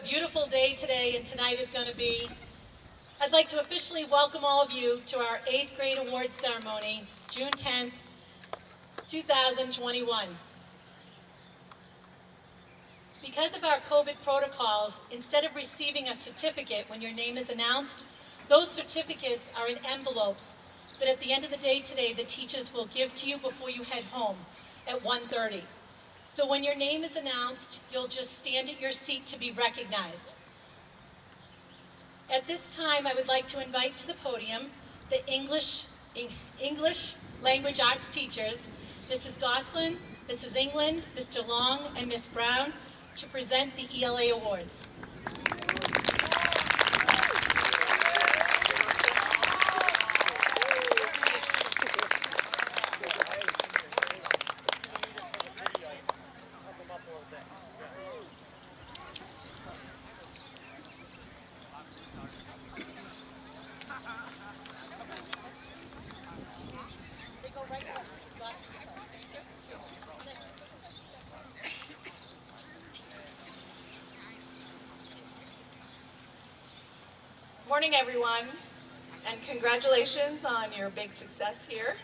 beautiful day today and tonight is going to be. I'd like to officially welcome all of you to our 8th grade awards ceremony, June 10th, 2021. Because of our COVID protocols, instead of receiving a certificate when your name is announced, those certificates are in envelopes that at the end of the day today, the teachers will give to you before you head home at 1:30. So when your name is announced, you'll just stand at your seat to be recognized. At this time, I would like to invite to the podium the English language arts teachers, Mrs. Goslin, Mrs. England, Mr. Long, and Ms. Brown, to present the ELA Awards. Morning, everyone, and congratulations on your big success here.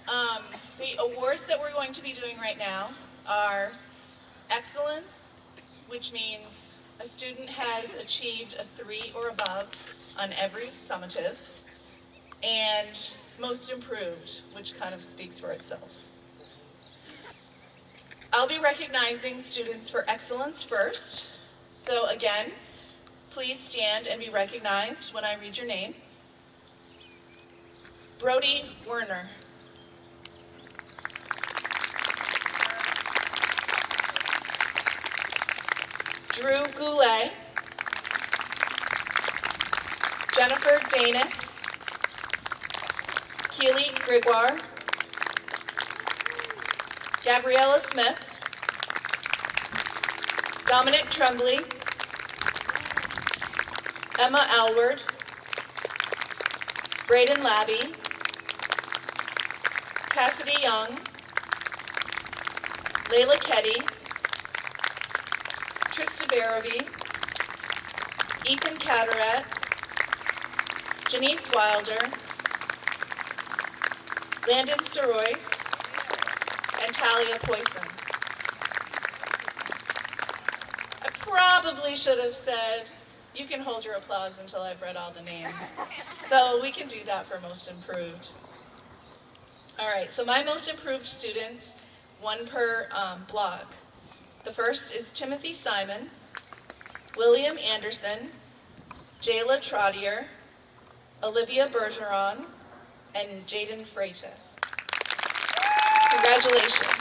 The awards that we're going to be doing right now are excellence, which means a student has achieved a 3 or above on every summative, and most improved, which kind of speaks for itself. I'll be recognizing students for excellence first, so again, please stand and be recognized when I read your name. Brody Werner. Drew Goulet. Jennifer Danis. Keely Gregoire. Gabriella Smith. Dominic Tremblay. Emma Alward, Braden Labby, Cassidy Young, Layla Ketty, Trista Barabee, Ethan Catterat, Janice Wilder, Landon Sorois, and Talia Poisson. I probably should have said, you can hold your applause until I've read all the names. So we can do that for most improved. All right, so my most improved students, one per block. The first is Timothy Simon, William Anderson, Jayla Trottier, Olivia Bergeron, and Jaden Freitas. Congratulations.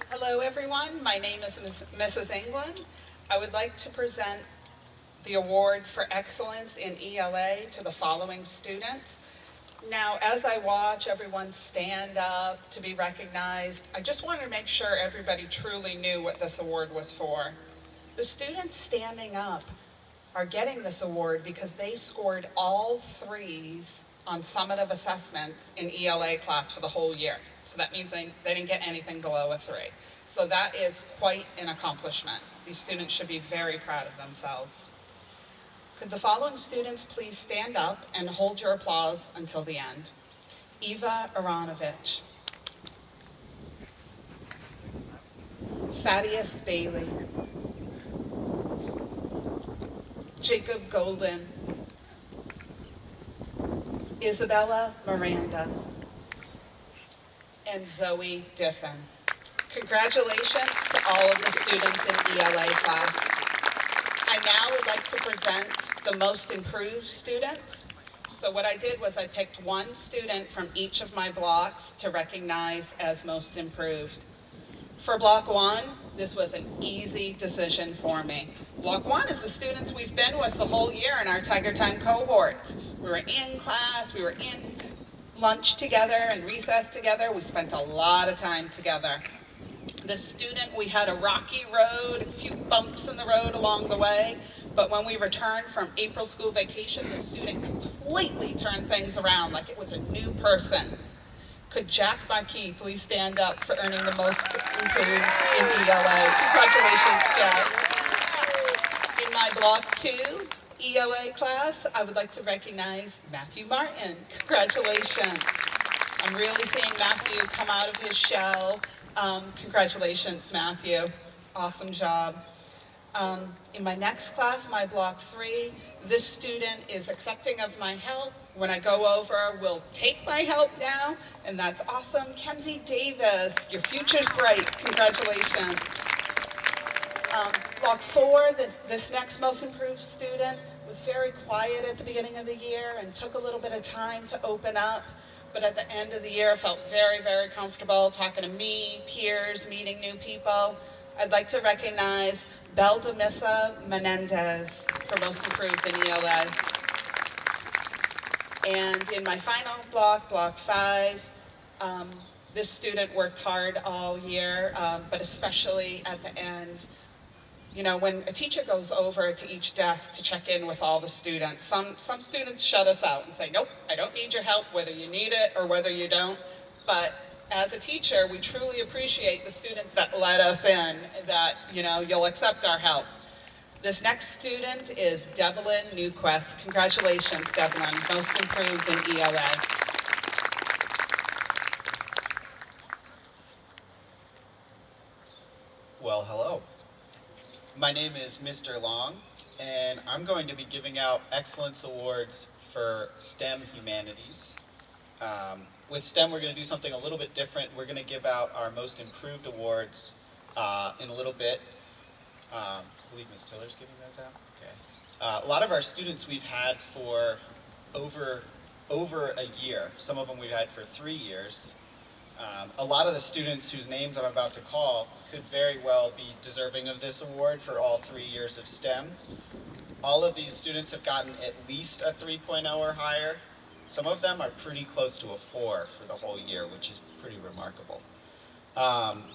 Hello everyone, my name is Mrs. England. I would like to present the award for excellence in ELA to the following students. Now, as I watch everyone stand up to be recognized, I just wanted to make sure everybody truly knew what this award was for. The students standing up are getting this award because they scored all 3s on summative assessments in ELA class for the whole year. So that means they didn't get anything below a 3. So that is quite an accomplishment. These students should be very proud of themselves. Could the following students please stand up and hold your applause until the end? Eva Aronovich, Thaddeus Bailey, Jacob Golden, Isabella Miranda, and Zoe Diffin. Congratulations to all of the students in ELA class. I now would like to present the most improved students. So what I did was I picked one student from each of my blocks to recognize as most improved. For block 1, this was an easy decision for me. Block 1 is the students we've been with the whole year in our Tiger Time cohorts. We were in class, we were in lunch together and recess together. We spent a lot of time together. The student, we had a rocky road, a few bumps in the road along the way, but when we returned from April school vacation, the student completely turned things around like it was a new person. Could Jack Markey please stand up for earning the most improved in ELA? Congratulations, Jack. In my Block 2 ELA class, I would like to recognize Matthew Martin. Congratulations. I'm really seeing Matthew come out of his shell. Congratulations, Matthew. Awesome job. In my next class, my Block 3, this student is accepting of my help. When I go over, will take my help now, and that's awesome. Kenzie Davis, your future's bright. Congratulations. Block 4, this next most improved student was very quiet at the beginning of the year and took a little bit of time to open up, but at the end of the year felt very, very comfortable talking to me, peers, meeting new people. I'd like to recognize Beldamissa Menendez for most improved in ELA. And in my final block, Block 5, this student worked hard all year, but especially at the end. You know, when a teacher goes over to each desk to check in with all the students, some students shut us out and say, nope, I don't need your help, whether you need it or whether you don't. But as a teacher, we truly appreciate the students that let us in, that, you know, you'll accept our help. This next student is Devlin Newquest. Congratulations, Devlin, most improved in ELA. Well, hello. My name is Mr. Long, and I'm going to be giving out Excellence Awards for STEM Humanities. With STEM, we're going to do something a little bit different. We're going to give out our Most Improved Awards in a little bit. I believe Ms. Tiller's giving those out? Okay. A lot of our students we've had for over a year. Some of them we've had for 3 years. A lot of the students whose names I'm about to call could very well be deserving of this award for all 3 years of STEM. All of these students have gotten at least a 3.0 or higher. Some of them are pretty close to a 4 for the whole year, which is pretty remarkable.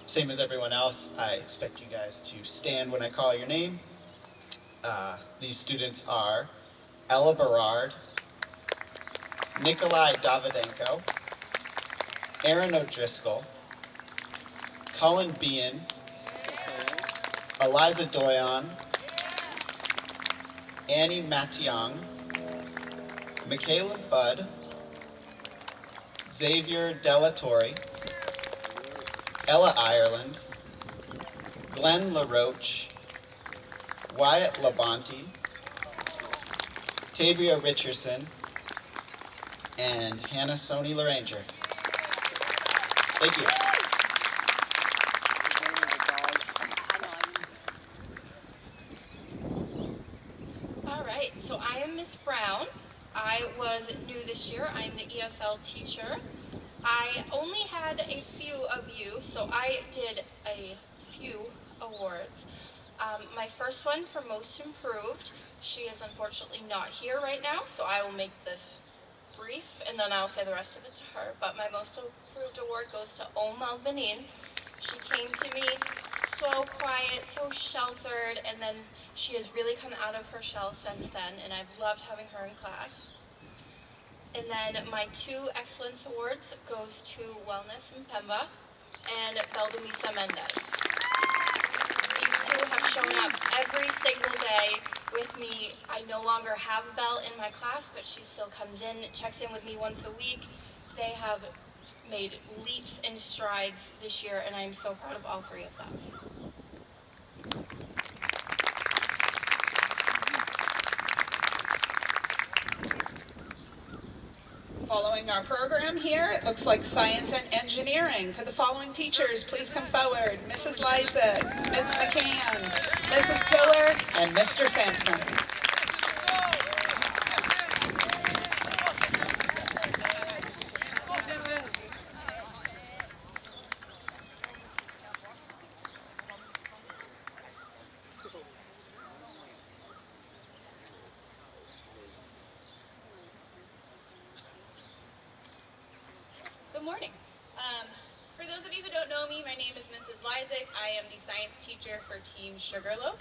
Same as everyone else, I expect you guys to stand when I call your name. These students are Ella Berard, Nikolai Davidenko, Aaron O'Driscoll, Colin Bean, Eliza Doyon, Annie Matiang, Michaela Budd, Xavier Delatorre, Ella Ireland, Glenn LaRoche, Wyatt Labonte, Tabria Richardson, and Hannah Sony Laranger. Thank you. All right, so I am Miss Brown. I was new this year. I'm the ESL teacher. I only had a few of you, so I did a few awards. My first one for Most Improved, she is unfortunately not here right now, so I will make this brief, and then I'll say the rest of it to her. But my Most Improved award goes to Benin. She came to me so quiet, so sheltered, and then she has really come out of her shell since then, and I've loved having her in class. And then my 2 Excellence Awards goes to Wellness in Pemba and Beldamissa Mendez. These 2 have shown up every single day with me. I no longer have Belle in my class, but she still comes in, checks in with me once a week. They have made leaps and strides this year, and I am so proud of all 3 of them. Following our program here, it looks like science and engineering. Could the following teachers please come forward? Mrs. Lysak, Ms. McCann, Mrs. Tiller, and Mr. Sampson. Good morning. For those of you who don't know me, my name is Mrs. Lysak. I am the science teacher for Team Sugarloaf.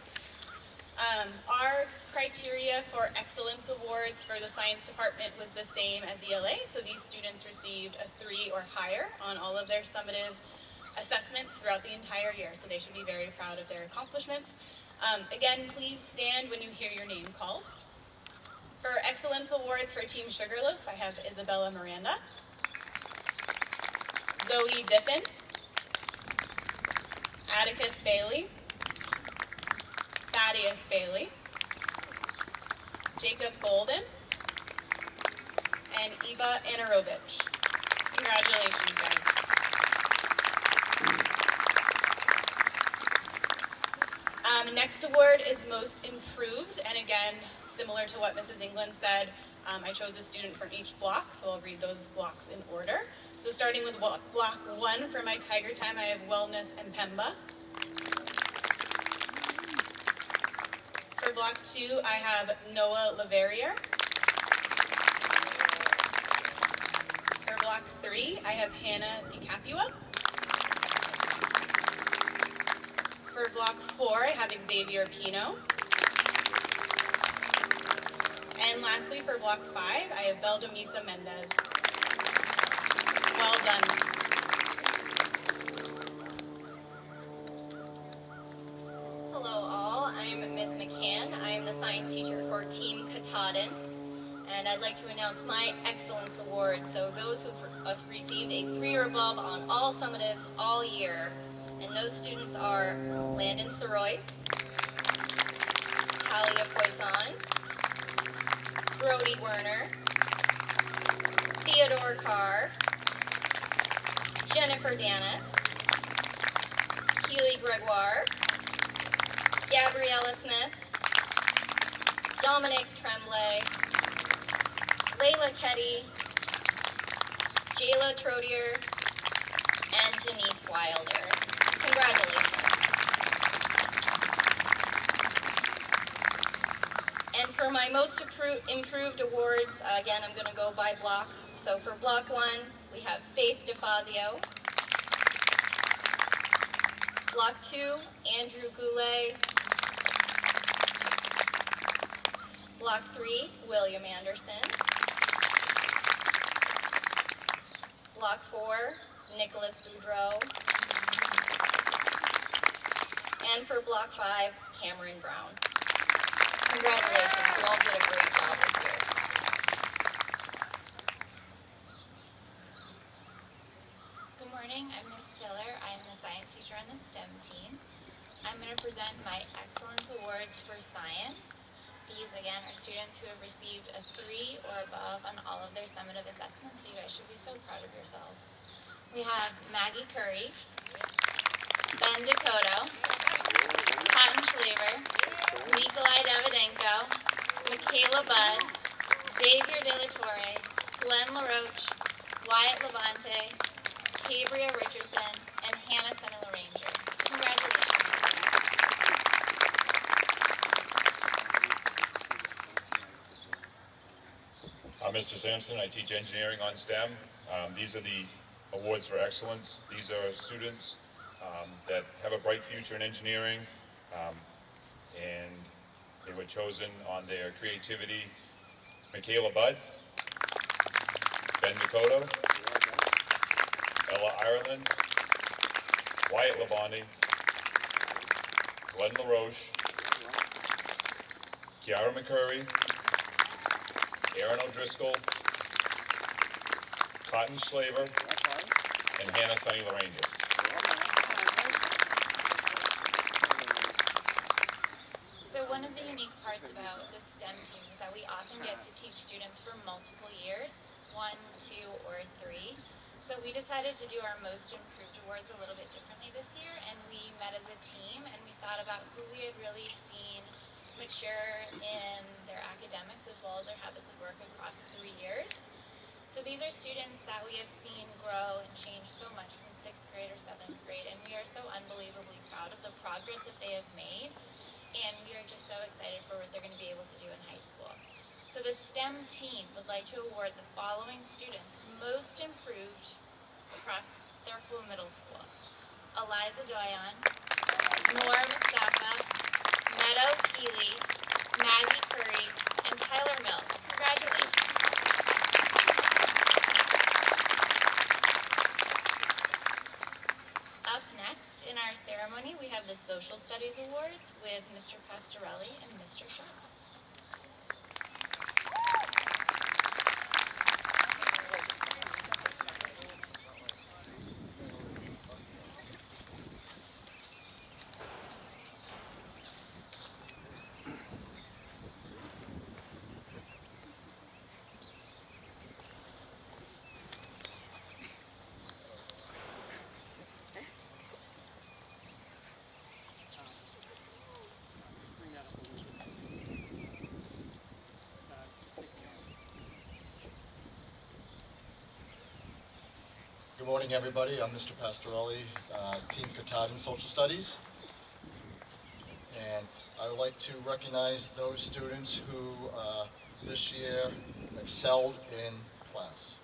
Our criteria for excellence awards for the science department was the same as ELA, so these students received a 3 or higher on all of their summative assessments throughout the entire year, so they should be very proud of their accomplishments. Again, please stand when you hear your name called. For excellence awards for Team Sugarloaf, I have Isabella Miranda, Zoe Dippin, Atticus Bailey, Thaddeus Bailey, Jacob Golden, and Eva Anarovich. Congratulations, guys. Next award is Most Improved, and again, similar to what Mrs. England said, I chose a student from each block, so I'll read those blocks in order. So starting with block 1 for my Tiger Time, I have Wellness and Pemba. For block 2, I have Noah Leverrier. For block 3, I have Hannah DiCapua. For block 4, I have Xavier Pino. And lastly, for block 5, I have Beldamisa Mendez. Well done. Hello all, I'm Ms. McCann. I am the science teacher for Team Katahdin, and I'd like to announce my Excellence Award. So those who received a 3 or above on all summatives all year, and those students are Landon Sorois, Talia Poisson, Brody Werner, Theodore Carr, Jennifer Danis, Keely Gregoire, Gabriella Smith, Dominic Tremblay, Layla Ketty, Jayla Trodier, and Janice Wilder. Congratulations. And for my most improved awards, again, I'm going to go by block. So for block 1, we have Faith DeFazio. Block 2, Andrew Goulet. Block 3, William Anderson. Block 4, Nicholas Boudreau. And for block 5, Cameron Brown. Congratulations, you all did a great job this year. Good morning, I'm Miss Tiller. I'm the science teacher on the STEM team. I'm going to present my Excellence Awards for Science. These, again, are students who have received a 3 or above on all of their summative assessments, so you guys should be so proud of yourselves. We have Maggie Curry, Ben Dakota, Cotton Schlaver, Nikolai Davidenko, Michaela Budd, Xavier De La Torre, Glenn LaRoche, Wyatt Levante, Tabria Richardson, and Hannah Sunny Laranger. Congratulations. I'm Mr. Sampson. I teach engineering on STEM. These are the awards for excellence. These are students that have a bright future in engineering, and they were chosen on their creativity. Michaela Budd, Ben Dakota, Ella Ireland, Wyatt Labonte, Glenn LaRoche, Kiara McCurry, Aaron O'Driscoll, Cotton Schlaver, and Hannah Sunny Laranger. So one of the unique parts about the STEM team is that we often get to teach students for multiple years, 1, 2, or 3. So we decided to do our Most Improved Awards a little bit differently this year, and we met as a team, and we thought about who we had really seen mature in their academics as well as their habits of work across 3 years. So these are students that we have seen grow and change so much since 6th grade or 7th grade, and we are so unbelievably proud of the progress that they have made, and we are just so excited for what they're going to be able to do in high school. So the STEM team would like to award the following students Most Improved across Thurpool Middle School: Eliza Doyon, Noor Mustafa, Meadow Keeley, Maggie Curry, and Tyler Mills. Congratulations. Up next in our ceremony, we have the Social Studies Awards with Mr. Pastorelli and Mr. Shaw. Good morning, everybody. I'm Mr. Pastorelli, Team Katahdin Social Studies. And I would like to recognize those students who this year excelled in class.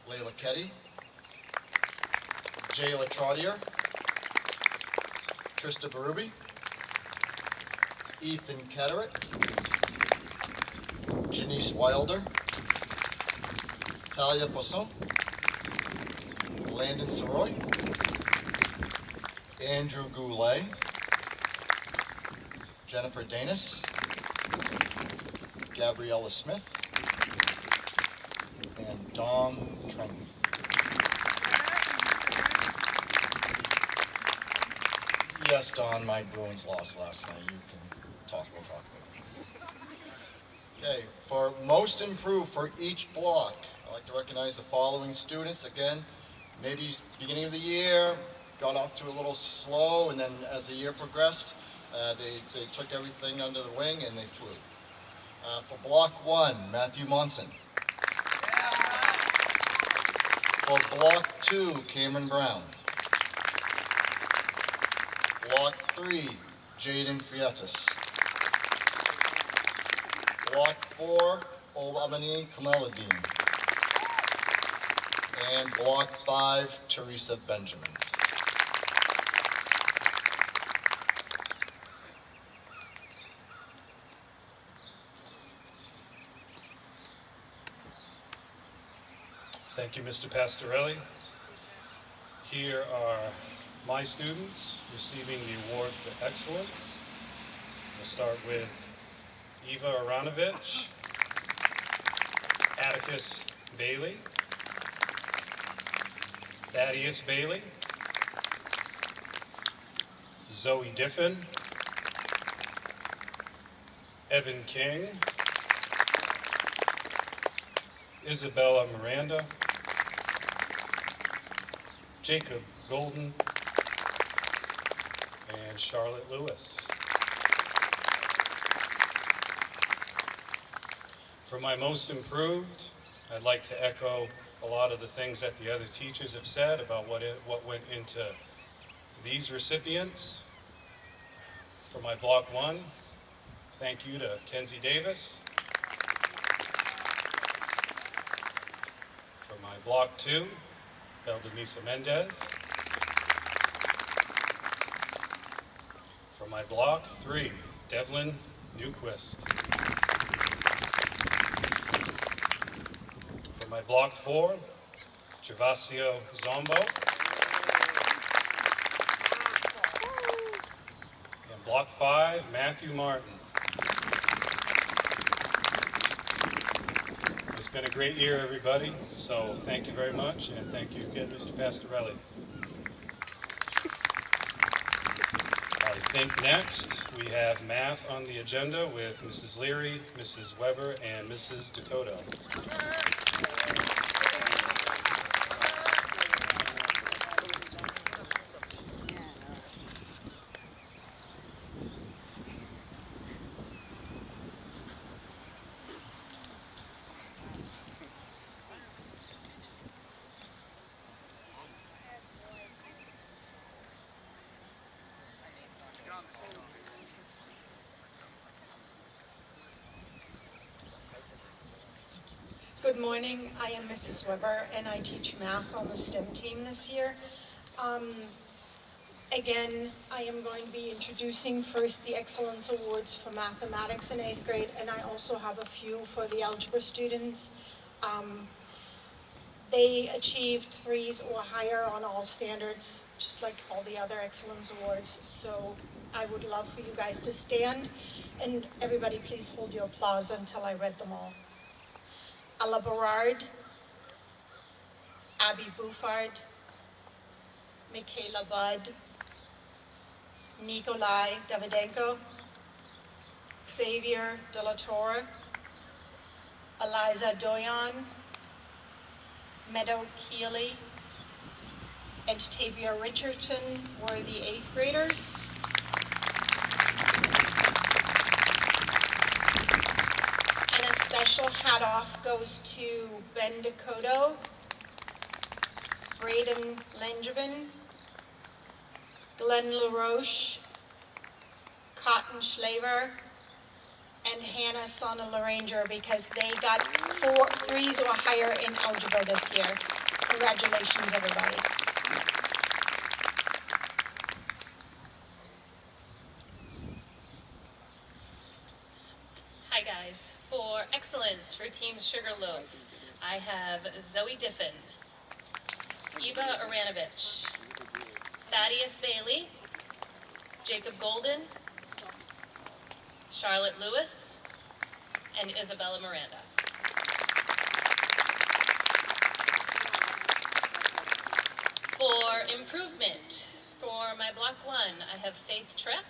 Layla Ketty, Jayla Trottier, Trista Berube, Ethan Ketterick, Janice Wilder, Talia Poisson, Landon Soroy, Andrew Goulet, Jennifer Danis, Gabriella Smith, and Dom Trenby. Yes, Don, my Bruins lost last night. You can talk, we'll talk later. Okay, for most improved for each block, I'd like to recognize the following students. Again, maybe beginning of the year, got off to a little slow, and then as the year progressed, they took everything under the wing and they flew. For block 1, Matthew Monson. For block 2, Cameron Brown. Block 3, Jaden Frietas. Block 4, Obamanin Kamaladin. And block 5, Teresa Benjamin. Thank you, Mr. Pastorelli. Here are my students receiving the award for excellence. We'll start with Eva Aranovich, Atticus Bailey, Thaddeus Bailey, Zoe Diffin, Evan King, Isabella Miranda, Jacob Golden, and Charlotte Lewis. For my most improved, I'd like to echo a lot of the things that the other teachers have said about what went into these recipients. For my block 1, thank you to Kenzie Davis. For my block 2, Beldemisa Mendez. For my block 3, Devlin Newquest. For my block 4, Gervasio Zombo. And block 5, Matthew Martin. It's been a great year, everybody, so thank you very much, and thank you again, Mr. Pastorelli. I think next we have math on the agenda with Mrs. Leary, Mrs. Weber, and Mrs. Dakota. Good morning. I am Mrs. Weber, and I teach math on the STEM team this year. Again, I am going to be introducing first the Excellence Awards for Mathematics in 8th grade, and I also have a few for the algebra students. They achieved 3s or higher on all standards, just like all the other Excellence Awards. So I would love for you guys to stand, and everybody please hold your applause until I read them all. Alla Berard, Abby Buffard, Michaela Budd, Nikolai Davidenko, Xavier De La Torre, Eliza Doyon, Meadow Keeley, and Tavia Richardson were the 8th graders. And a special hat off goes to Ben Dakota, Braden Langevin, Glenn LaRoche, Cotton Schlaver, and Hannah Sonna Laranger because they got 3s or higher in algebra this year. Congratulations, everybody. Hi guys. For excellence for Team Sugarloaf, I have Zoe Diffin, Eva Aranovich, Thaddeus Bailey, Jacob Golden, Charlotte Lewis, and Isabella Miranda. For improvement, for my block 1, I have Faith Trepp.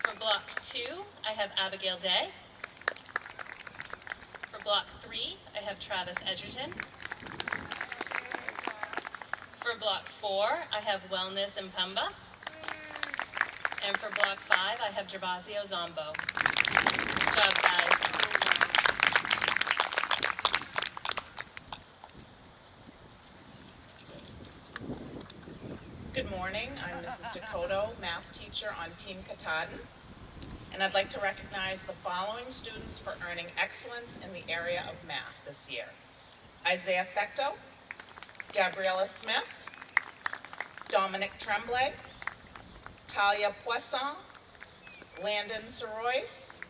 For block 2, I have Abigail Day. For block 3, I have Travis Edgerton. For block 4, I have Wellness Mpemba. And for block 5, I have Gervasio Zombo. Good job, guys. Good morning, I'm Mrs. Dakota, math teacher on Team Katahdin, and I'd like to recognize the following students for earning excellence in the area of math this year. Isaiah Fecto, Gabriella Smith, Dominic Tremblay, Talia Poisson, Landon Sorois,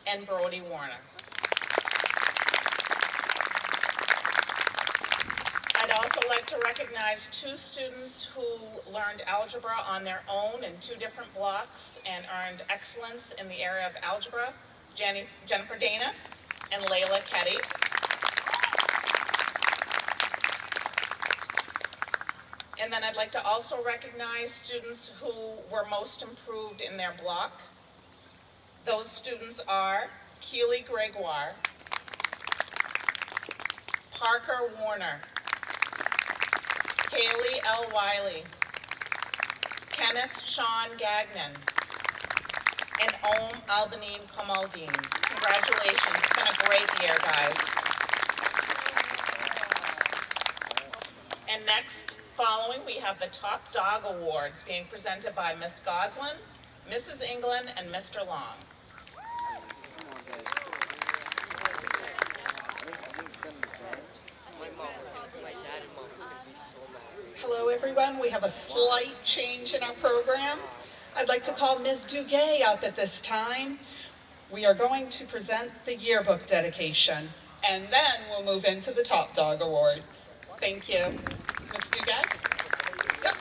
and Brody Werner. I'd also like to recognize 2 students who learned algebra on their own in 2 different blocks and earned excellence in the area of algebra, Jennifer Danis and Layla Ketty. And then I'd like to also recognize students who were most improved in their block. Those students are Keely Gregoire, Parker Warner, Haley L. Wiley, Kenneth Sean Gagnon, and Om Albanine Kamaldeen. Congratulations, it's been a great year, guys. And next, following, we have the Top Dog Awards being presented by Miss Goslin, Mrs. England, and Mr. Long. Hello, everyone. We have a slight change in our program. I'd like to call Ms. Duguay up at this time. We are going to present the yearbook dedication, and then we'll move into the Top Dog Awards. Thank you. Ms. Duguay? Yep.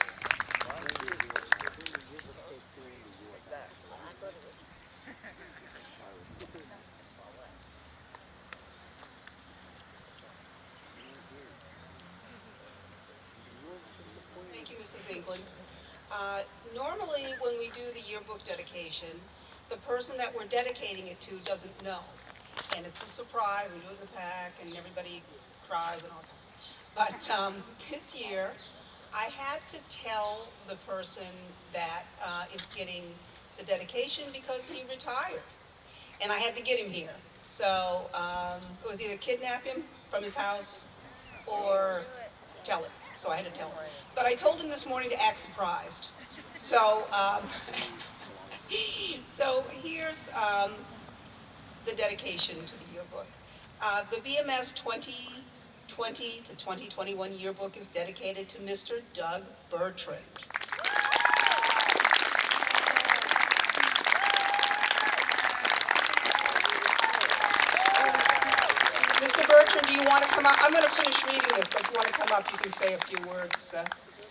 Thank you, Mrs. England. Normally, when we do the yearbook dedication, the person that we're dedicating it to doesn't know. And it's a surprise, we do it in the pack, and everybody cries and all kinds of stuff. But this year, I had to tell the person that is getting the dedication because he retired. And I had to get him here. So it was either kidnap him from his house or tell him. So I had to tell him. But I told him this morning to act surprised. So, so here's the dedication to the yearbook. The VMS 2020 to 2021 yearbook is dedicated to Mr. Doug Bertrand. Mr. Bertrand, do you want to come up? I'm going to finish reading this, but if you want to come up, you can say a few words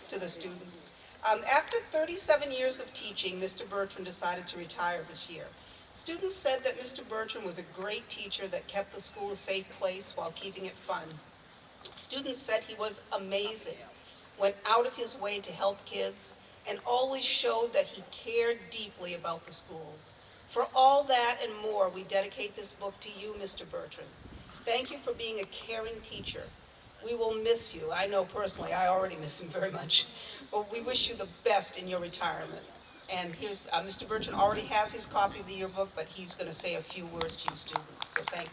to the students. After 37 years of teaching, Mr. Bertrand decided to retire this year. Students said that Mr. Bertrand was a great teacher that kept the school a safe place while keeping it fun. Students said he was amazing, went out of his way to help kids, and always showed that he cared deeply about the school. For all that and more, we dedicate this book to you, Mr. Bertrand. Thank you for being a caring teacher. We will miss you. I know personally, I already miss him very much. But we wish you the best in your retirement. And here's, Mr. Bertrand already has his copy of the yearbook, but he's going to say a few words to you students. So thank you.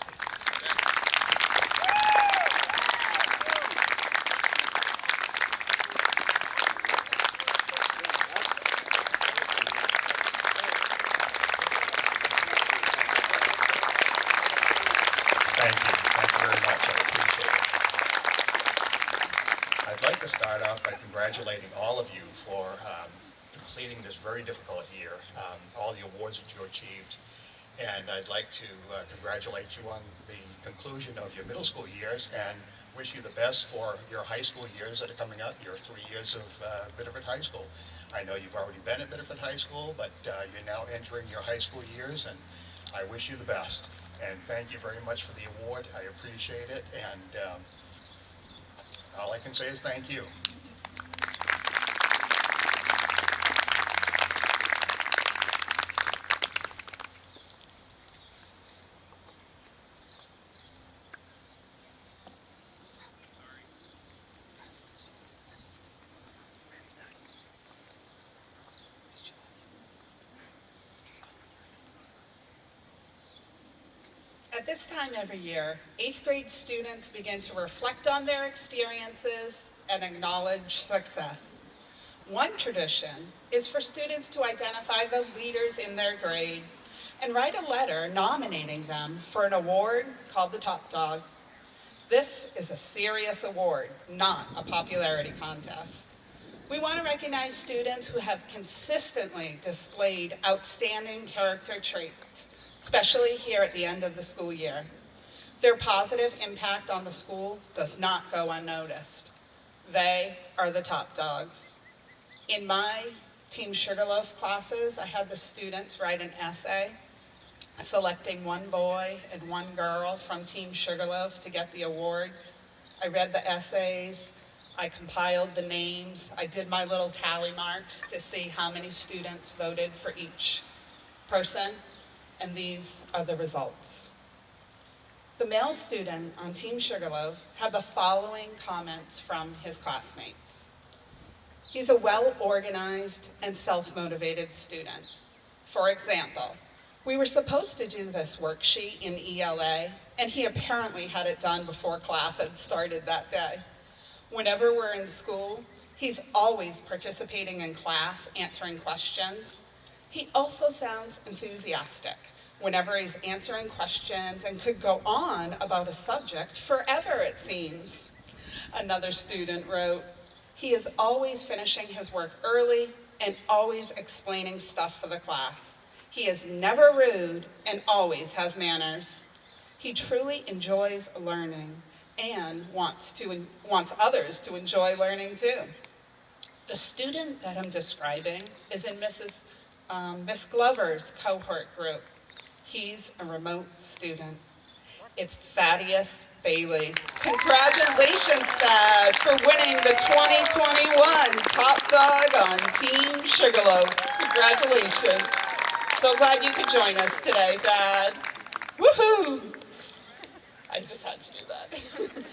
Thank you. Thank you very much. I appreciate it. I'd like to start off by congratulating all of you for completing this very difficult year, all the awards that you achieved. And I'd like to congratulate you on the conclusion of your middle school years and wish you the best for your high school years that are coming up, your 3 years of Biddeford High School. I know you've already been at Biddeford High School, but you're now entering your high school years, and I wish you the best. And thank you very much for the award. I appreciate it, and all I can say is thank you. At this time every year, 8th grade students begin to reflect on their experiences and acknowledge success. One tradition is for students to identify the leaders in their grade and write a letter nominating them for an award called the Top Dog. This is a serious award, not a popularity contest. We want to recognize students who have consistently displayed outstanding character traits, especially here at the end of the school year. Their positive impact on the school does not go unnoticed. They are the top dogs. In my Team Sugarloaf classes, I had the students write an essay selecting one boy and one girl from Team Sugarloaf to get the award. I read the essays, I compiled the names, I did my little tally marks to see how many students voted for each person, and these are the results. The male student on Team Sugarloaf had the following comments from his classmates. He's a well-organized and self-motivated student. For example, we were supposed to do this worksheet in ELA, and he apparently had it done before class had started that day. Whenever we're in school, he's always participating in class, answering questions. He also sounds enthusiastic whenever he's answering questions and could go on about a subject forever, it seems. Another student wrote, he is always finishing his work early and always explaining stuff for the class. He is never rude and always has manners. He truly enjoys learning and wants others to enjoy learning too. The student that I'm describing is in Miss Glover's cohort group. He's a remote student. It's Thaddeus Bailey. Congratulations, Thad, for winning the 2021 Top Dog on Team Sugarloaf. Congratulations. So glad you could join us today, Thad. Woohoo! I just had to do that.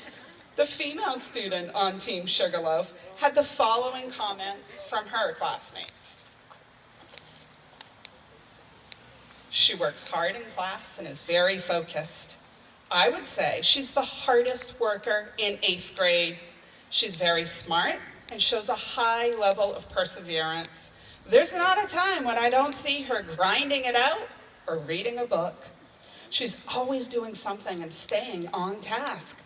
The female student on Team Sugarloaf had the following comments from her classmates. She works hard in class and is very focused. I would say she's the hardest worker in 8th grade. She's very smart and shows a high level of perseverance. There's not a time when I don't see her grinding it out or reading a book. She's always doing something and staying on task.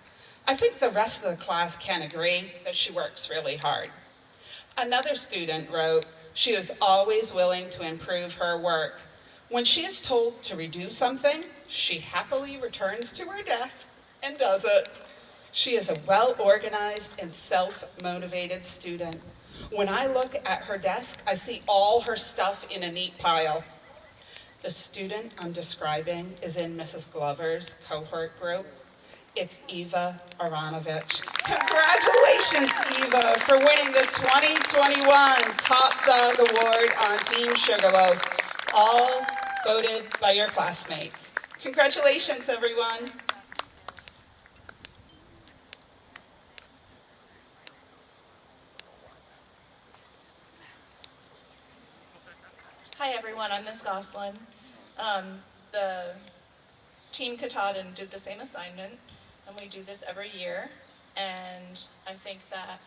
I think the rest of the class can agree that she works really hard. Another student wrote, she is always willing to improve her work. When she is told to redo something, she happily returns to her desk and does it. She is a well-organized and self-motivated student. When I look at her desk, I see all her stuff in a neat pile. The student I'm describing is in Mrs. Glover's cohort group. It's Eva Aranovich. Congratulations, Eva, for winning the 2021 Top Dog Award on Team Sugarloaf, all voted by your classmates. Congratulations, everyone. Hi everyone, I'm Ms. Goslin. The Team Katahdin did the same assignment, and we do this every year, and I think that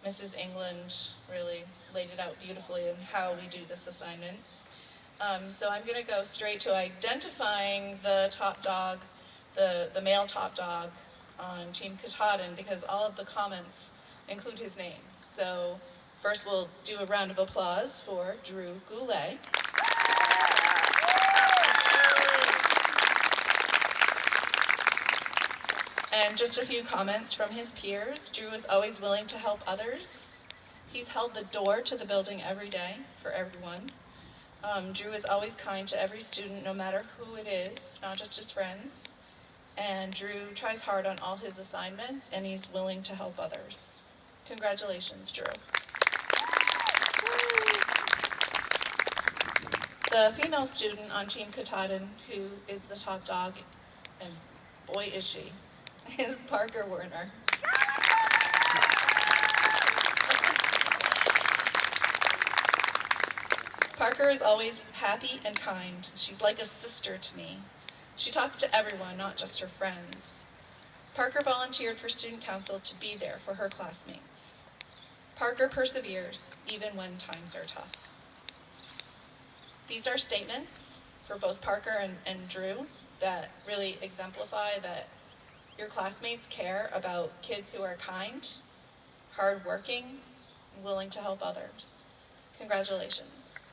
Mrs. England really laid it out beautifully in how we do this assignment. So I'm going to go straight to identifying the top dog, the male top dog on Team Katahdin, because all of the comments include his name. So first we'll do a round of applause for Drew Goulet. And just a few comments from his peers. Drew is always willing to help others. He's held the door to the building every day for everyone. Drew is always kind to every student, no matter who it is, not just his friends. And Drew tries hard on all his assignments, and he's willing to help others. Congratulations, Drew. The female student on Team Katahdin, who is the top dog, and boy is she, is Parker Werner. Parker is always happy and kind. She's like a sister to me. She talks to everyone, not just her friends. Parker volunteered for student council to be there for her classmates. Parker perseveres, even when times are tough. These are statements for both Parker and Drew that really exemplify that your classmates care about kids who are kind, hardworking, and willing to help others. Congratulations.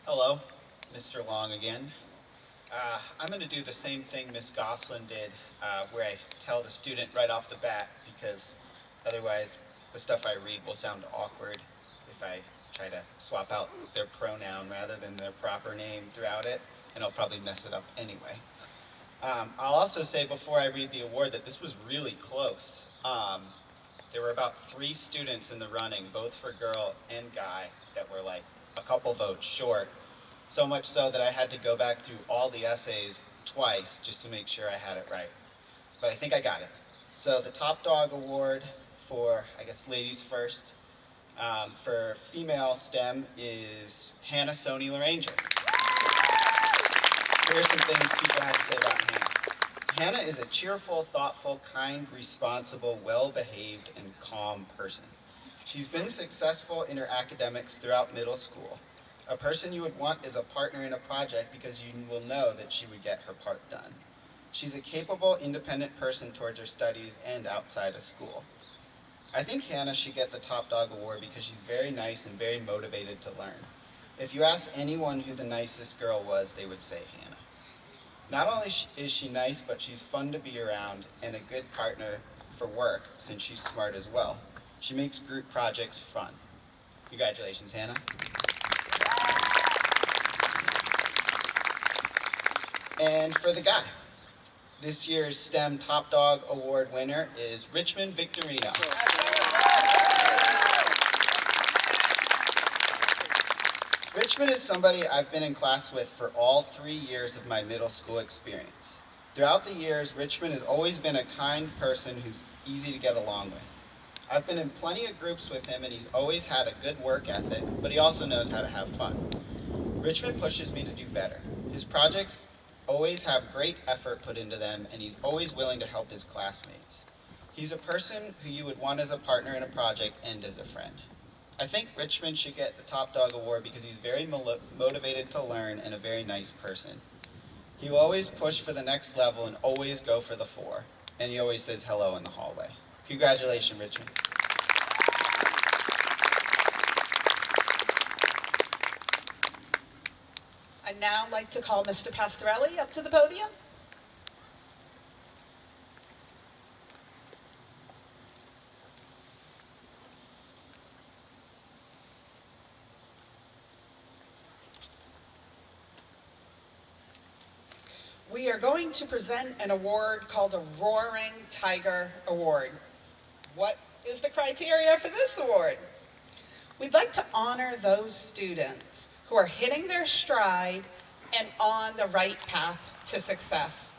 Hello, Mr. Long again. I'm going to do the same thing Miss Goslin did, where I tell the student right off the bat, because otherwise the stuff I read will sound awkward if I try to swap out their pronoun rather than their proper name throughout it, and I'll probably mess it up anyway. I'll also say before I read the award that this was really close. There were about 3 students in the running, both for girl and guy, that were like a couple votes short. So much so that I had to go back through all the essays twice just to make sure I had it right. But I think I got it. So the Top Dog Award for, I guess, ladies first, for female STEM is Hannah Sony Laranger. Here are some things people have to say about Hannah. Hannah is a cheerful, thoughtful, kind, responsible, well-behaved, and calm person. She's been successful in her academics throughout middle school. A person you would want as a partner in a project because you will know that she would get her part done. She's a capable, independent person towards her studies and outside of school. I think Hannah should get the Top Dog Award because she's very nice and very motivated to learn. If you ask anyone who the nicest girl was, they would say Hannah. Not only is she nice, but she's fun to be around and a good partner for work since she's smart as well. She makes group projects fun. Congratulations, Hannah. And for the guy, this year's STEM Top Dog Award winner is Richmond Victorino. Richmond is somebody I've been in class with for all 3 years of my middle school experience. Throughout the years, Richmond has always been a kind person who's easy to get along with. I've been in plenty of groups with him and he's always had a good work ethic, but he also knows how to have fun. Richmond pushes me to do better. His projects always have great effort put into them and he's always willing to help his classmates. He's a person who you would want as a partner in a project and as a friend. I think Richmond should get the Top Dog Award because he's very motivated to learn and a very nice person. He will always push for the next level and always go for the 4. And he always says hello in the hallway. Congratulations, Richmond. I'd now like to call Mr. Pastorelli up to the podium. We are going to present an award called a Roaring Tiger Award. What is the criteria for this award? We'd like to honor those students who are hitting their stride and on the right path to success.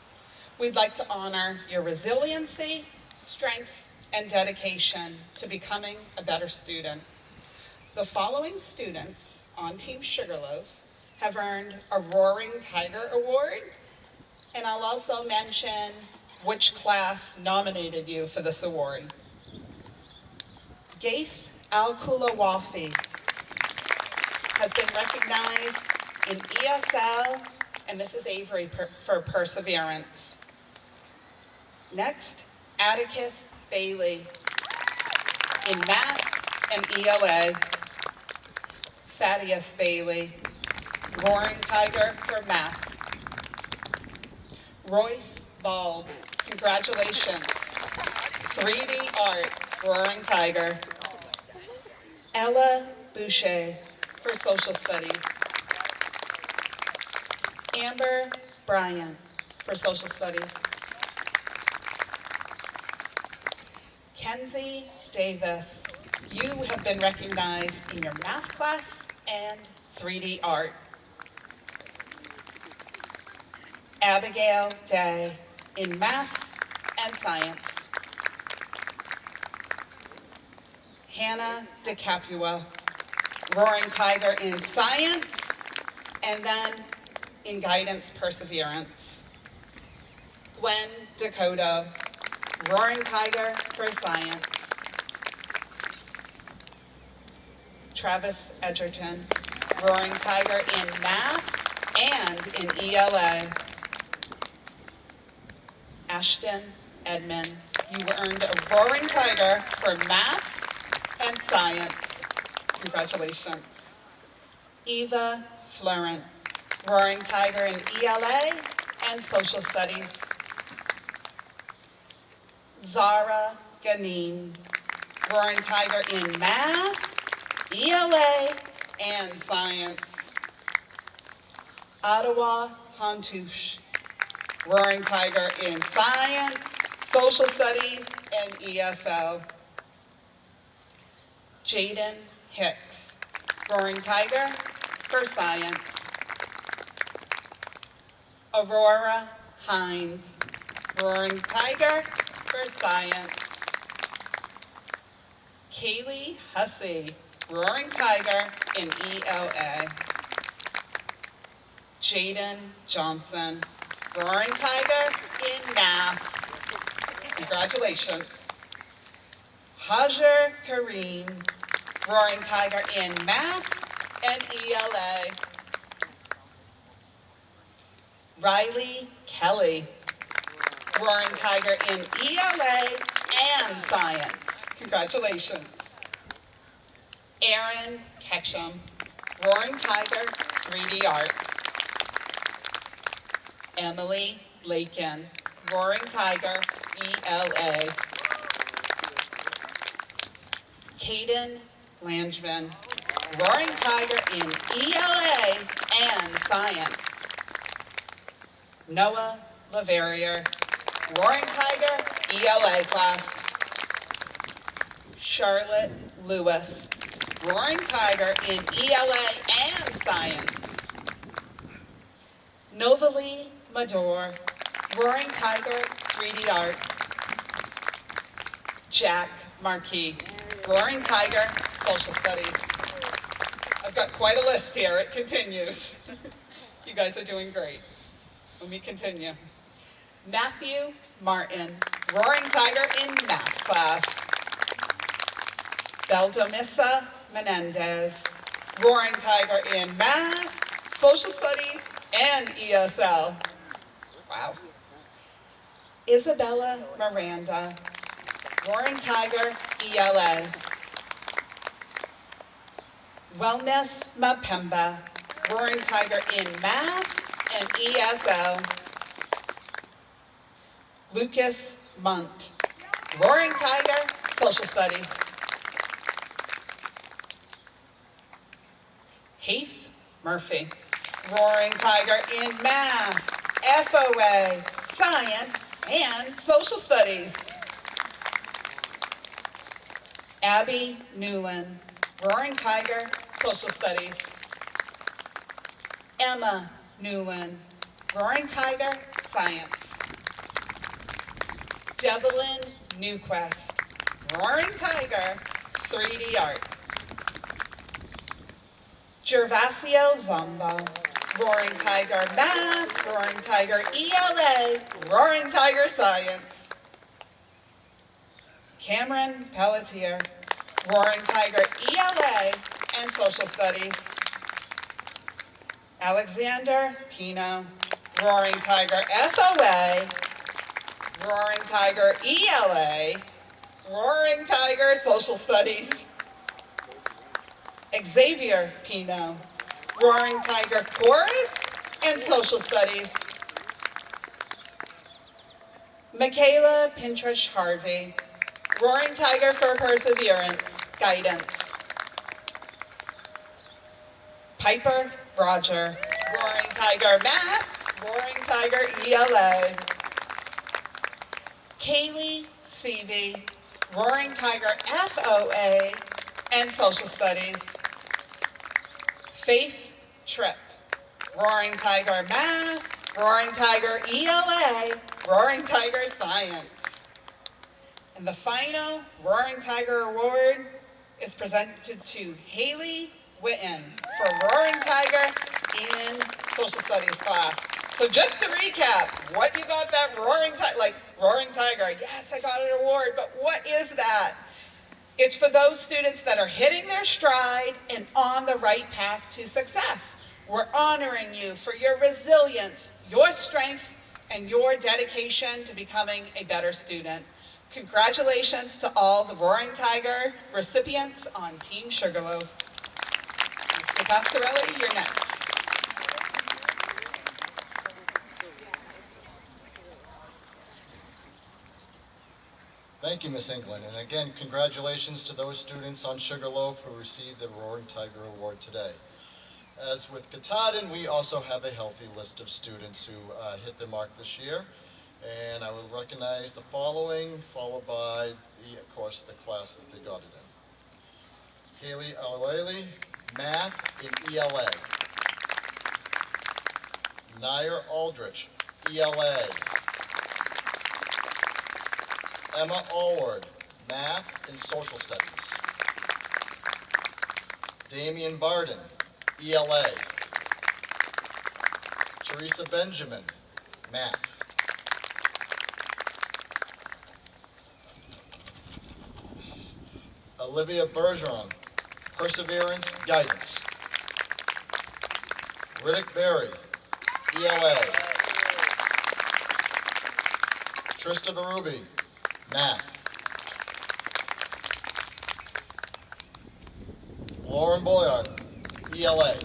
We'd like to honor your resiliency, strength, and dedication to becoming a better student. The following students on Team Sugarloaf have earned a Roaring Tiger Award, and I'll also mention which class nominated you for this award. Gaith Al-Kulawafi has been recognized in ESL and Mrs. Avery for perseverance. Next, Atticus Bailey in math and ELA. Thaddeus Bailey, Roaring Tiger for math. Royce Ball, congratulations. 3D art, Roaring Tiger. Ella Boucher for social studies. Amber Bryant for social studies. Kenzie Davis, you have been recognized in your math class and 3D art. Abigail Day in math and science. Hannah DeCapua, Roaring Tiger in science, and then in guidance perseverance. Gwen Dakota, Roaring Tiger for science. Travis Edgerton, Roaring Tiger in math and in ELA. Ashton Edmond, you earned a Roaring Tiger for math and science. Congratulations. Eva Florent, Roaring Tiger in ELA and social studies. Zara Ganin, Roaring Tiger in math, ELA, and science. Ottawa Hantouche, Roaring Tiger in science, social studies, and ESL. Jaden Hicks, Roaring Tiger for science. Aurora Hines, Roaring Tiger for science. Kaylee Hussey, Roaring Tiger in ELA. Jaden Johnson, Roaring Tiger in math. Congratulations. Hajar Kareem, Roaring Tiger in math and ELA. Riley Kelly, Roaring Tiger in ELA and science. Congratulations. Aaron Ketchum, Roaring Tiger, 3D art. Emily Lakin, Roaring Tiger, ELA. Caden Langevin, Roaring Tiger in ELA and science. Noah Laverrier, Roaring Tiger, ELA class. Charlotte Lewis, Roaring Tiger in ELA and science. Novalee Mador, Roaring Tiger, 3D art. Jack Marquis, Roaring Tiger, social studies. I've got quite a list here, it continues. You guys are doing great. Let me continue. Matthew Martin, Roaring Tiger in math class. Beldomissa Menendez, Roaring Tiger in math, social studies, and ESL. Wow. Isabella Miranda, Roaring Tiger, ELA. Wellness Mapemba, Roaring Tiger in Math and ESL. Lucas Munt, Roaring Tiger, Social Studies. Heath Murphy, Roaring Tiger in Math, FOA, Science, and Social Studies. Abby Newland, Roaring Tiger, Social Studies. Emma Newland, Roaring Tiger, Science. Devlin Newquest, Roaring Tiger, 3D Art. Gervasio Zombo, Roaring Tiger Math, Roaring Tiger ELA, Roaring Tiger Science. Cameron Pelletier, Roaring Tiger ELA and Social Studies. Alexander Pino, Roaring Tiger FOA, Roaring Tiger ELA, Roaring Tiger Social Studies. Xavier Pino, Roaring Tiger Chorus and Social Studies. Michaela Pintrish Harvey, Roaring Tiger for Perseverance, Guidance. Piper Roger, Roaring Tiger Math, Roaring Tiger ELA. Kaylee Seavey, Roaring Tiger FOA and Social Studies. Faith Tripp, Roaring Tiger Math, Roaring Tiger ELA, Roaring Tiger Science. And the final Roaring Tiger Award is presented to Haley Witten for Roaring Tiger in Social Studies class. So just to recap, what you got that Roaring Tiger, yes, I got an award, but what is that? It's for those students that are hitting their stride and on the right path to success. We're honoring you for your resilience, your strength, and your dedication to becoming a better student. Congratulations to all the Roaring Tiger recipients on Team Sugarloaf. Mr. Pastorelli, you're next. Thank you, Ms. England. And again, congratulations to those students on Sugarloaf who received the Roaring Tiger Award today. As with Katahdin, we also have a healthy list of students who hit the mark this year. And I will recognize the following, followed by, of course, the class that they got it in. Haley Alawali, Math in ELA. Nair Aldrich, ELA. Emma Allward, Math and Social Studies. Damian Barden, ELA. Teresa Benjamin, Math. Olivia Bergeron, Perseverance, Guidance. Riddick Berry, ELA. Trista Barubi, Math. Lauren Boyard, ELA.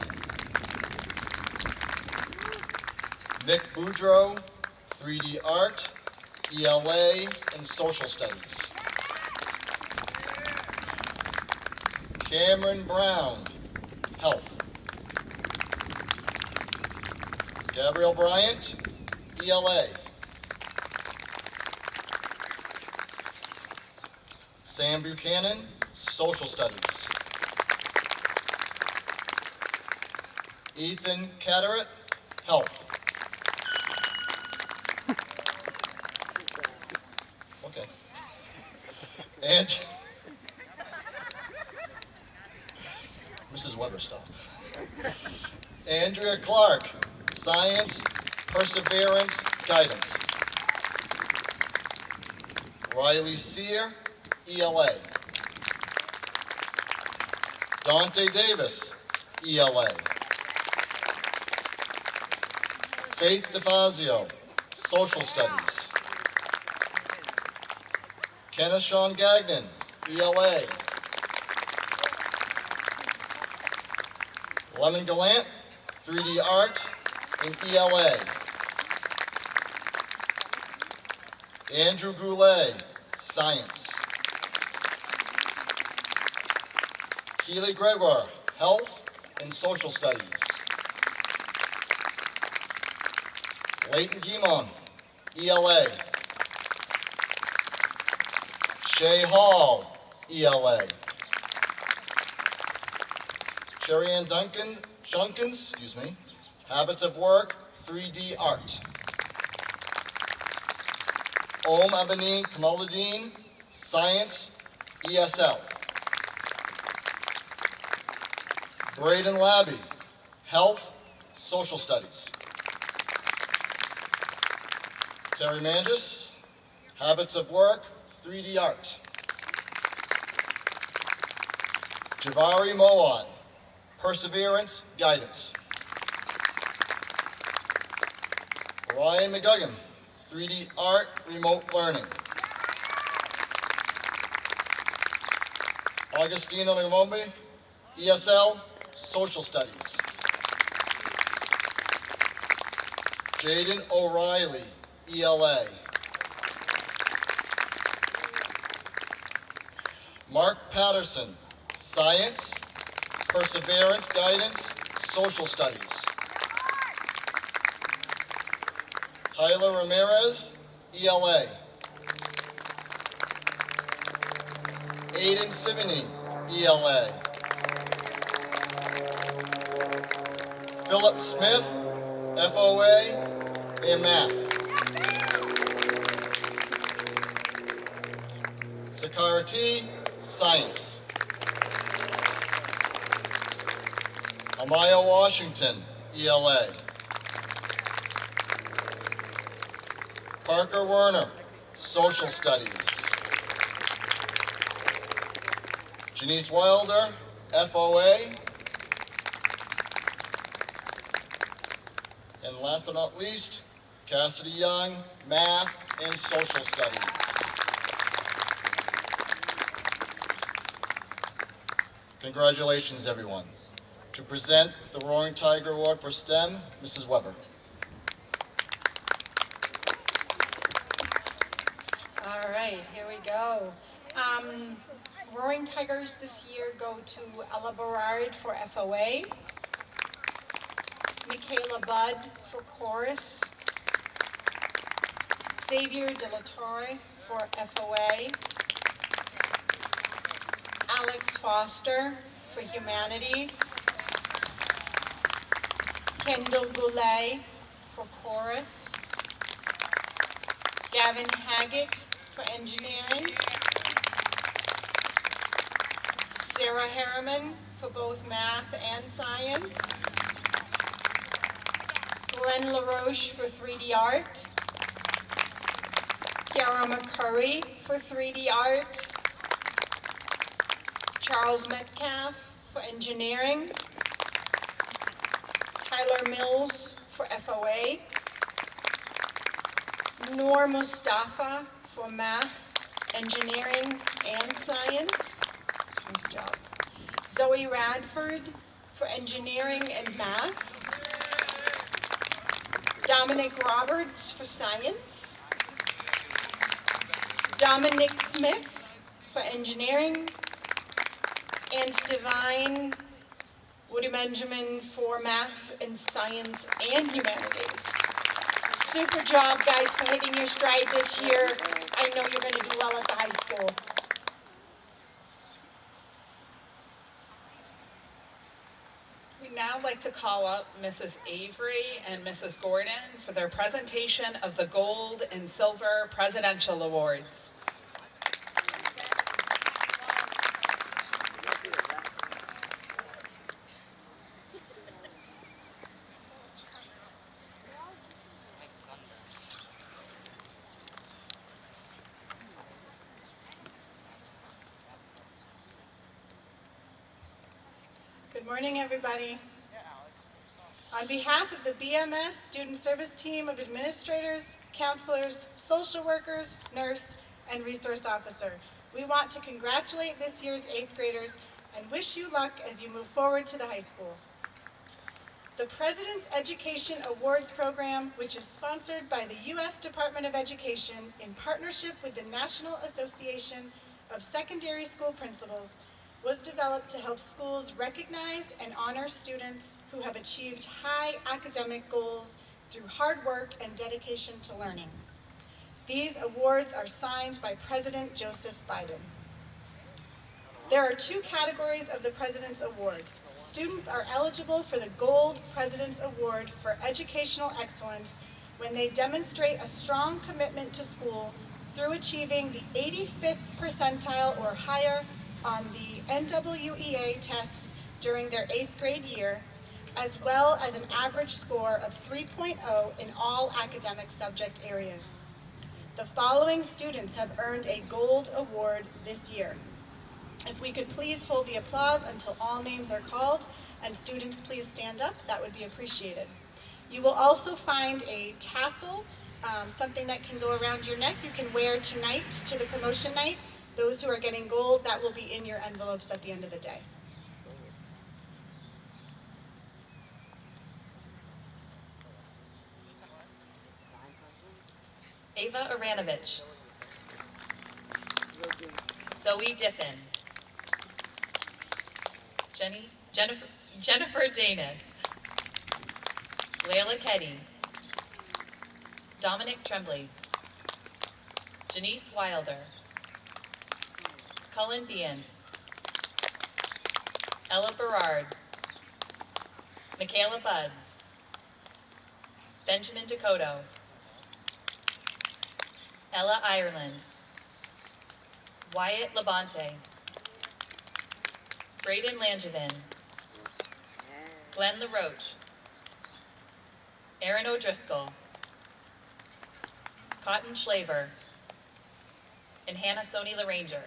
Nick Boudreau, 3D Art, ELA, and Social Studies. Cameron Brown, Health. Gabrielle Bryant, ELA. Sam Buchanan, Social Studies. Ethan Catterett, Health. Okay. And Mrs. Weber, stop. Andrea Clark, Science, Perseverance, Guidance. Riley Sear, ELA. Dante Davis, ELA. Faith DeFazio, Social Studies. Kenneth Sean Gagnon, ELA. Lemon Gallant, 3D Art and ELA. Andrew Goulet, Science. Keely Gregoire, Health and Social Studies. Leighton Guimon, ELA. Shay Hall, ELA. Sherry Ann Junkins, Habits of Work, 3D Art. Om Abanine Kamaluddin, Science, ESL. Braden Labby, Health, Social Studies. Terry Mangis, Habits of Work, 3D Art. Javari Moan, Perseverance, Guidance. Ryan McGugan, 3D Art, Remote Learning. Augustina Ngombe, ESL, Social Studies. Jaden O'Reilly, ELA. Mark Patterson, Science, Perseverance, Guidance, Social Studies. Tyler Ramirez, ELA. Aiden Sivany, ELA. Philip Smith, FOA, and Math. Sakara T, Science. Amaya Washington, ELA. Parker Werner, Social Studies. Janice Wilder, FOA. And last but not least, Cassidy Young, Math and Social Studies. Congratulations, everyone. To present the Roaring Tiger Award for STEM, Mrs. Weber. All right, here we go. Roaring Tigers this year go to Ella Berard for FOA, Michaela Budd for Chorus, Xavier De La Torre for FOA, Alex Foster for Humanities, Kendall Goulet for Chorus, Gavin Haggett for Engineering, Sarah Harriman for both Math and Science, Glenn LaRoche for 3D Art, Kiara McCurry for 3D Art, Charles Metcalf for Engineering, Tyler Mills for FOA, Noor Mustafa for Math, Engineering, and Science. Nice job. Zoe Radford for Engineering and Math. Dominic Roberts for Science. Dominic Smith for Engineering. And Divine Woody Benjamin for Math and Science and Humanities. Super job, guys, for hitting your stride this year. I know you're going to do well at the high school. We'd now like to call up Mrs. Avery and Mrs. Gordon for their presentation of the Gold and Silver Presidential Awards. Good morning, everybody. On behalf of the BMS Student Service Team of Administrators, Counselors, Social Workers, Nurse, and Resource Officer, we want to congratulate this year's 8th graders and wish you luck as you move forward to the high school. The President's Education Awards Program, which is sponsored by the U.S. Department of Education in partnership with the National Association of Secondary School Principals, was developed to help schools recognize and honor students who have achieved high academic goals through hard work and dedication to learning. These awards are signed by President Joseph Biden. There are 2 categories of the President's Awards. Students are eligible for the Gold President's Award for Educational Excellence when they demonstrate a strong commitment to school through achieving the 85th percentile or higher on the NWEA tests during their 8th grade year, as well as an average score of 3.0 in all academic subject areas. The following students have earned a Gold Award this year. If we could please hold the applause until all names are called, and students please stand up, that would be appreciated. You will also find a tassel, something that can go around your neck you can wear tonight to the promotion night. Those who are getting gold, that will be in your envelopes at the end of the day. Ava Aranovich. Zoe Diffin. Jennifer Danis. Layla Keddy. Dominic Tremblay. Janice Wilder. Cullen Bean. Ella Berard. Michaela Budd. Benjamin Dakota. Ella Ireland. Wyatt Labonte. Braden Langevin. Glenn LaRoche. Aaron O'Driscoll. Cotton Schlaver. And Hannah Sony Laranger.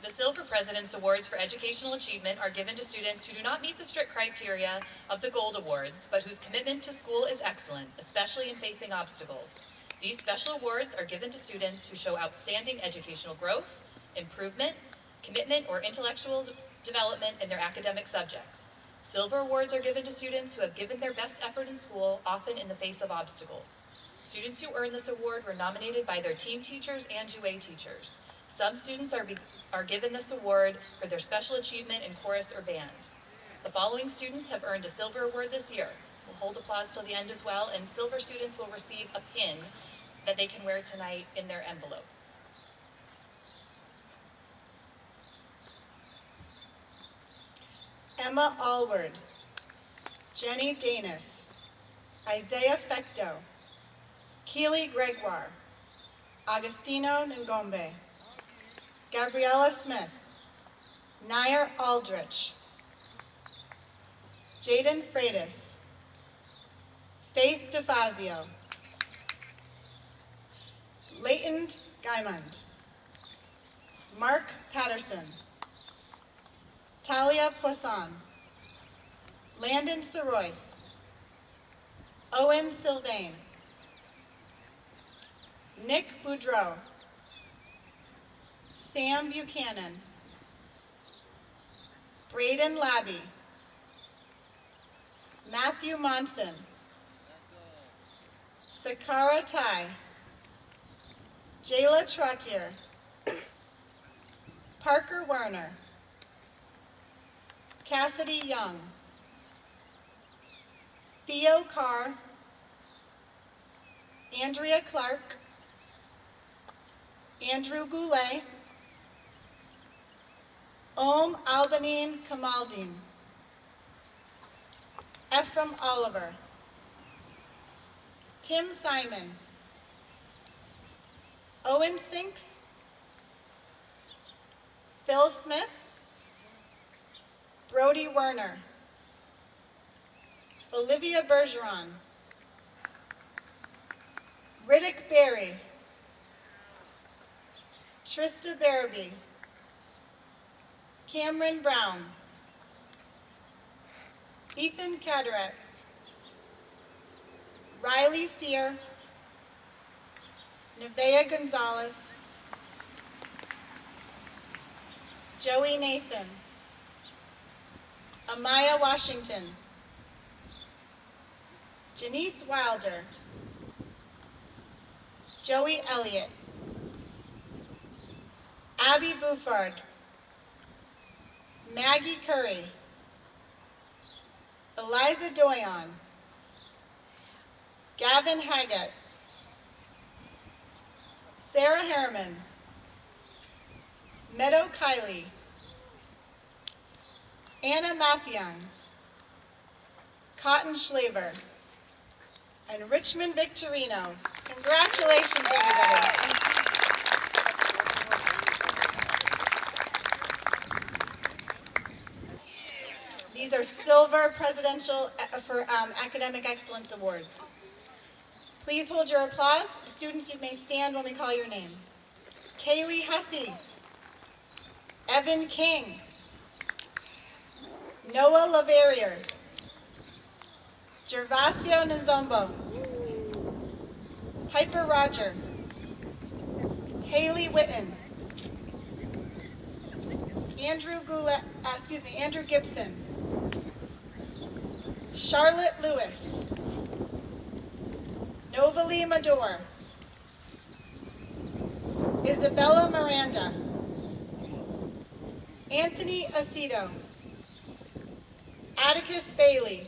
The Silver President's Awards for Educational Achievement are given to students who do not meet the strict criteria of the Gold Awards, but whose commitment to school is excellent, especially in facing obstacles. These special awards are given to students who show outstanding educational growth, improvement, commitment, or intellectual development in their academic subjects. Silver awards are given to students who have given their best effort in school, often in the face of obstacles. Students who earn this award were nominated by their team teachers and UA teachers. Some students are given this award for their special achievement in chorus or band. The following students have earned a Silver Award this year. We'll hold applause till the end as well, and Silver students will receive a pin that they can wear tonight in their envelope. Emma Allward. Jenny Danis. Isaiah Fecto. Keely Gregoire. Agostino Ngombe. Gabriella Smith. Nair Aldrich. Jaden Freitas. Faith DeFazio. Leighton Guymond. Mark Patterson. Talia Poisson. Landon Sorois. Owen Sylvain. Nick Boudreau. Sam Buchanan. Braden Labby. Matthew Monson. Sakara Tai. Jayla Trottier. Parker Werner. Cassidy Young. Theo Carr. Andrea Clark. Andrew Goulet. Om Albanine Kamaldeen. Ephraim Oliver. Tim Simon. Owen Sinks. Phil Smith. Brody Werner. Olivia Bergeron. Riddick Berry. Trista Barabee, Cameron Brown, Ethan Caderet, Riley Sear, Nevaeh Gonzalez, Joey Nason, Amaya Washington, Janice Wilder, Joey Elliott, Abby Buford, Maggie Curry, Eliza Doyon, Gavin Haggett, Sarah Harriman, Meadow Kiley, Anna Mathiang, Cotton Schlaver, and Richmond Victorino. Congratulations, everybody. These are Silver Presidential for Academic Excellence Awards. Please hold your applause. Students, you may stand when we call your name. Kaylee Hussey, Evan King, Noah Laverier, Gervasio Nzombo, Piper Roger, Haley Witten, Andrew Gibson, Charlotte Lewis, Novalee Mador, Isabella Miranda, Anthony Aceto, Atticus Bailey,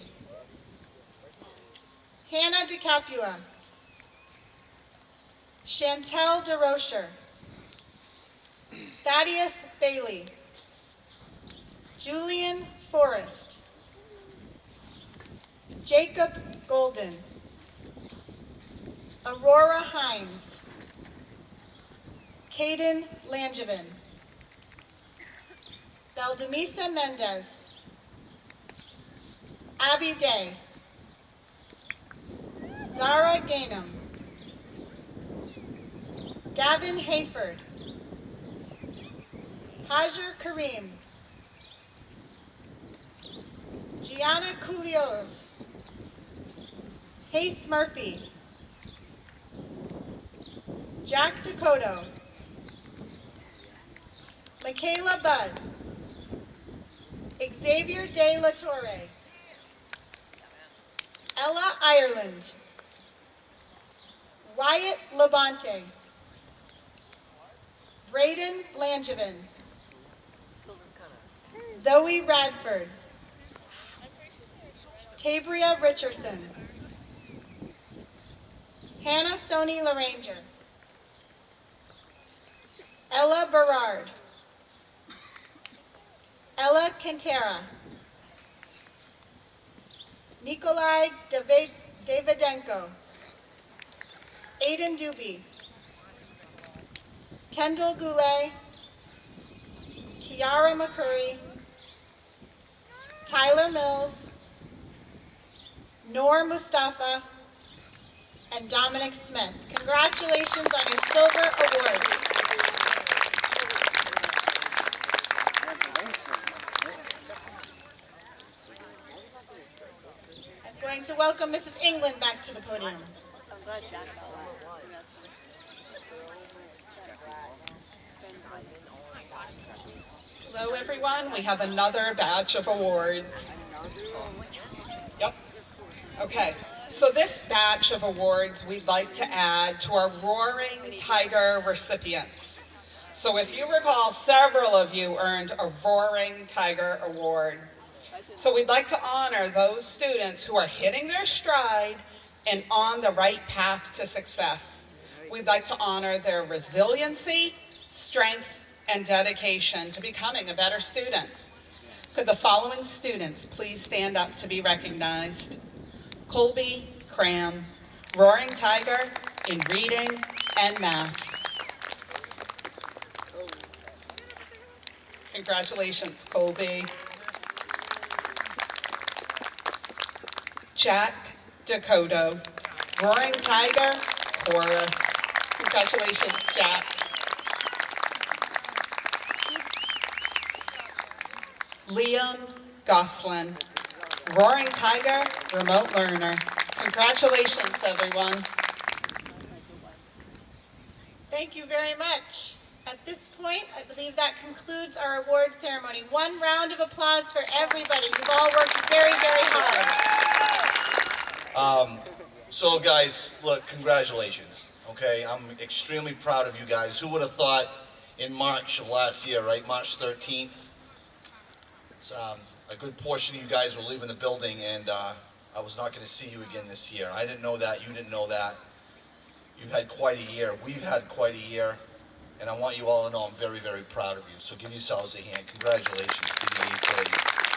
Hannah DeCapua, Chantel DeRocher, Thaddeus Bailey, Julian Forrest, Jacob Golden, Aurora Hines, Caden Langevin, Valdemisa Mendez, Abby Day, Zara Gainham, Gavin Hayford, Hajar Karim, Gianna Coulios, Haith Murphy, Jack Dakota, Michaela Budd, Xavier De La Torre, Ella Ireland, Wyatt Labonte, Braden Langevin, Zoe Radford, Tabria Richardson, Hannah Sony Laranger, Ella Berard, Ella Quintera, Nikolai Davidenko, Aiden Doobie, Kendall Goulet, Kiara McCurry, Tyler Mills, Noor Mustafa, and Dominic Smith. Congratulations on your silver awards. I'm going to welcome Mrs. England back to the podium. Hello, everyone. We have another batch of awards. Yep. Okay. So this batch of awards we'd like to add to our Roaring Tiger recipients. So if you recall, several of you earned a Roaring Tiger Award. So we'd like to honor those students who are hitting their stride and on the right path to success. We'd like to honor their resiliency, strength, and dedication to becoming a better student. Could the following students please stand up to be recognized? Colby Cram, Roaring Tiger in reading and math. Congratulations, Colby. Jack Dakota, Roaring Tiger, chorus. Congratulations, Jack. Liam Goslin. Roaring Tiger, remote learner. Congratulations, everyone. Thank you very much. At this point, I believe that concludes our award ceremony. One round of applause for everybody. You've all worked very, very hard. So guys, look, congratulations, okay? I'm extremely proud of you guys. Who would have thought in March of last year, right, March 13th, a good portion of you guys were leaving the building and I was not going to see you again this year. I didn't know that, you didn't know that. You've had quite a year, we've had quite a year, and I want you all to know I'm very, very proud of you. So give yourselves a hand. Congratulations to the 8th grade.